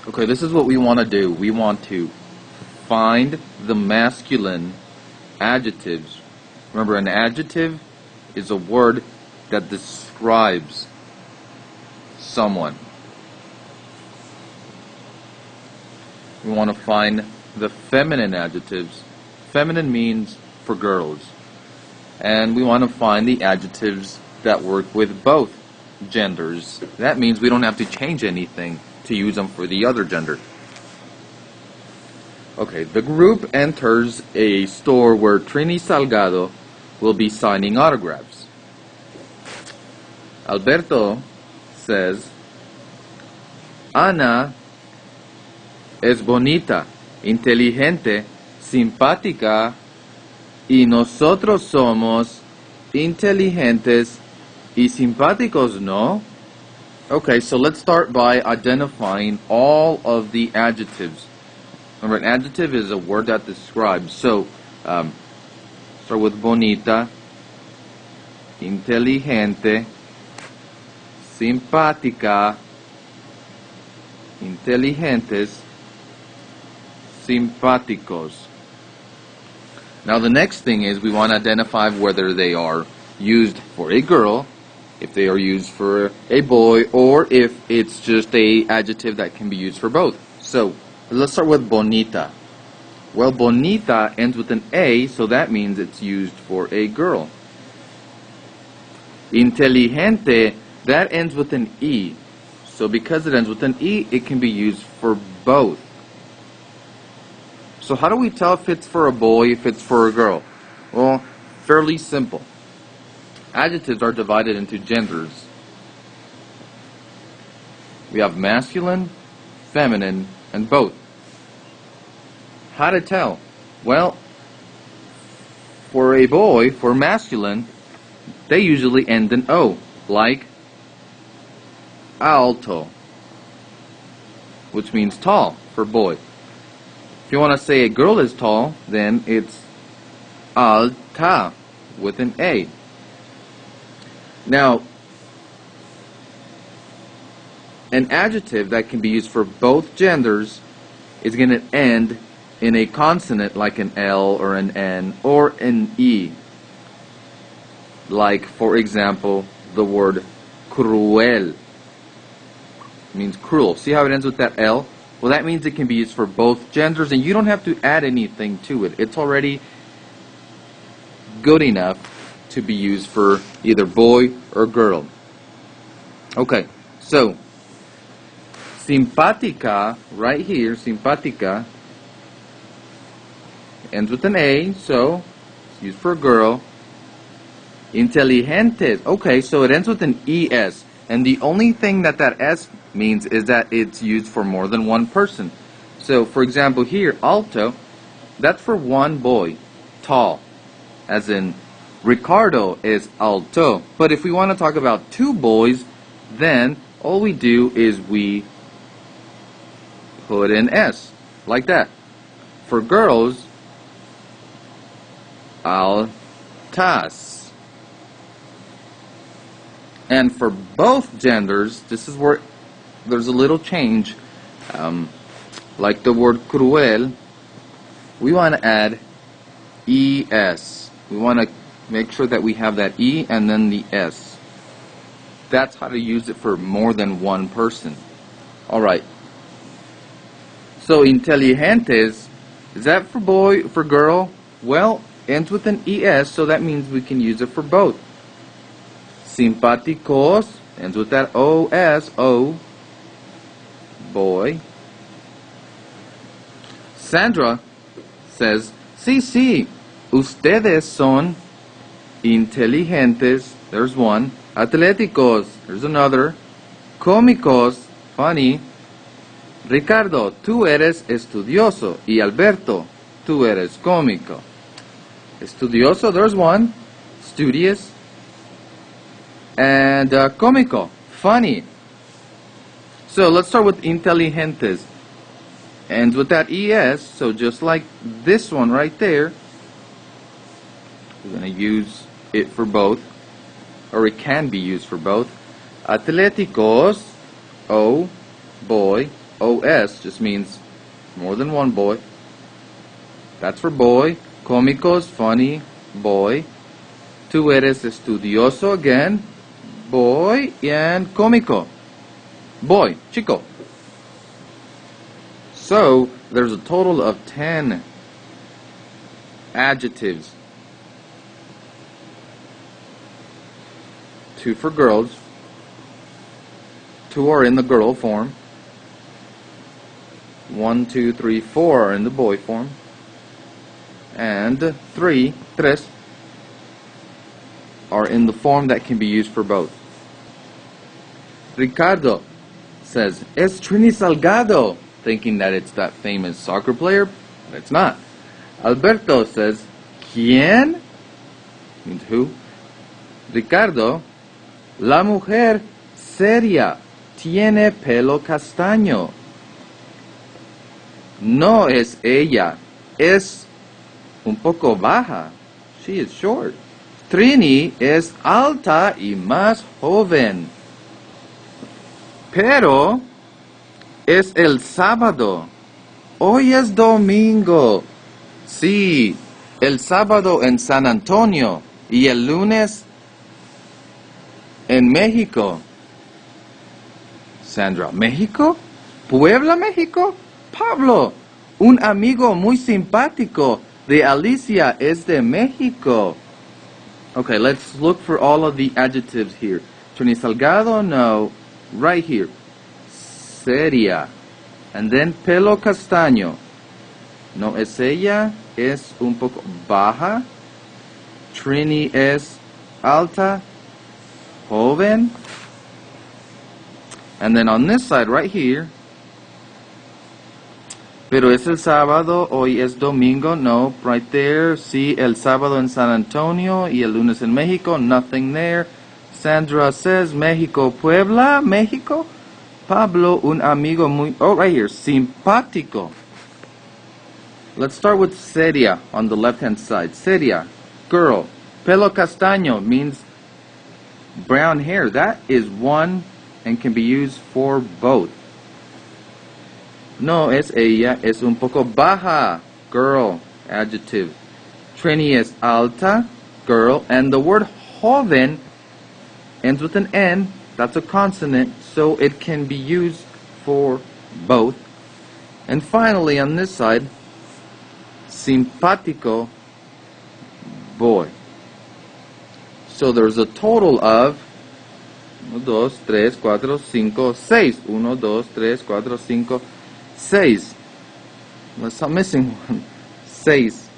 Okay, this is what we want to do. We want to find the masculine adjectives. Remember, an adjective is a word that describes someone. We want to find the feminine adjectives. Feminine means for girls. And we want to find the adjectives that work with both genders. That means we don't have to change anything to use them for the other gender. Okay, the group enters a store where Trini Salgado will be signing autographs. Alberto says, Ana es bonita, inteligente, simpática, y nosotros somos inteligentes y simpáticos, ¿no? Okay, so let's start by identifying all of the adjectives. Remember, an adjective is a word that describes. So, start with bonita, inteligente, simpática, inteligentes, simpáticos. Now the next thing is we want to identify whether they are used for a girl, if they are used for a boy, or if it's just a adjective that can be used for both. So let's start with bonita. Well, bonita ends with an A, so that means it's used for a girl. Inteligente, that ends with an E. So because it ends with an E, it can be used for both. So how do we tell if it's for a boy, if it's for a girl? Well, fairly simple. Adjectives are divided into genders. We have masculine, feminine, and both. How to tell? Well, for a boy, for masculine, they usually end in O, like alto, which means tall for boy. If you want to say a girl is tall, then it's alta with an A. Now, an adjective that can be used for both genders is going to end in a consonant like an L or an N or an E. Like, for example, the word cruel. It means cruel. See how it ends with that L? Well, that means it can be used for both genders, and you don't have to add anything to it. It's already good enough to be used for either boy or girl. Okay, so simpática, right here, simpática, ends with an A, so it's used for a girl. Inteligentes, okay, so it ends with an ES, and the only thing that S means is that it's used for more than one person. So, for example, here, alto, that's for one boy, tall, as in Ricardo is alto. But if we want to talk about two boys, then all we do is we put in S, like that. For girls, altas. And for both genders, this is where there's a little change. Like the word cruel, we want to add ES. We want to make sure that we have that E and then the S. That's how to use it for more than one person. Alright. So inteligentes, is that for boy, for girl? Well, ends with an ES, so that means we can use it for both. Simpáticos, ends with that OS, O, boy. Sandra says, sí, ustedes son inteligentes, there's one. Atléticos, there's another. Cómicos, funny. Ricardo, tú eres estudioso. Y Alberto, tú eres cómico. Estudioso, there's one. Studious. And cómico, funny. So let's start with inteligentes. Ends with that ES, so just like this one right there, we're going to use it for both, or it can be used for both. Atléticos, O, boy. OS just means more than one boy. That's for boy. Cómico is funny, boy. Tú eres estudioso, again, boy. And cómico, boy, chico. So there's a total of 10 adjectives. 2 for girls. 2 are in the girl form. 1, 2, 3, 4 are in the boy form. And 3 are in the form that can be used for both. Ricardo says, "Es Trini Salgado," thinking that it's that famous soccer player, but it's not. Alberto says, "¿Quién?" means who. Ricardo, "La mujer seria tiene pelo castaño." No es ella, es un poco baja. She is short. Trini es alta y más joven. Pero es el sábado. Hoy es domingo. Sí, el sábado en San Antonio y el lunes en México. Sandra, ¿México? ¿Puebla, México? Pablo, un amigo muy simpático de Alicia es de México. Okay, let's look for all of the adjectives here. Trini Salgado, no. Right here. Seria. And then pelo castaño. No es ella, es un poco baja. Trini es alta, joven. And then on this side right here, pero es el sábado, hoy es domingo. No, right there. Sí, el sábado en San Antonio y el lunes en México. Nothing there. Sandra says, México, Puebla, México. Pablo, un amigo muy... Oh, right here. Simpático. Let's start with seria on the left-hand side. Seria, girl. Pelo castaño means brown hair. That is one and can be used for both. No es ella, es un poco baja, girl, adjective. Trini es alta, girl, and the word joven ends with an N, that's a consonant, so it can be used for both. And finally, on this side, simpático, boy. So there's a total of 1, 2, 3, 4, 5, 6. 1, 2, 3, 4, 5, 6. Unless I'm missing one. 6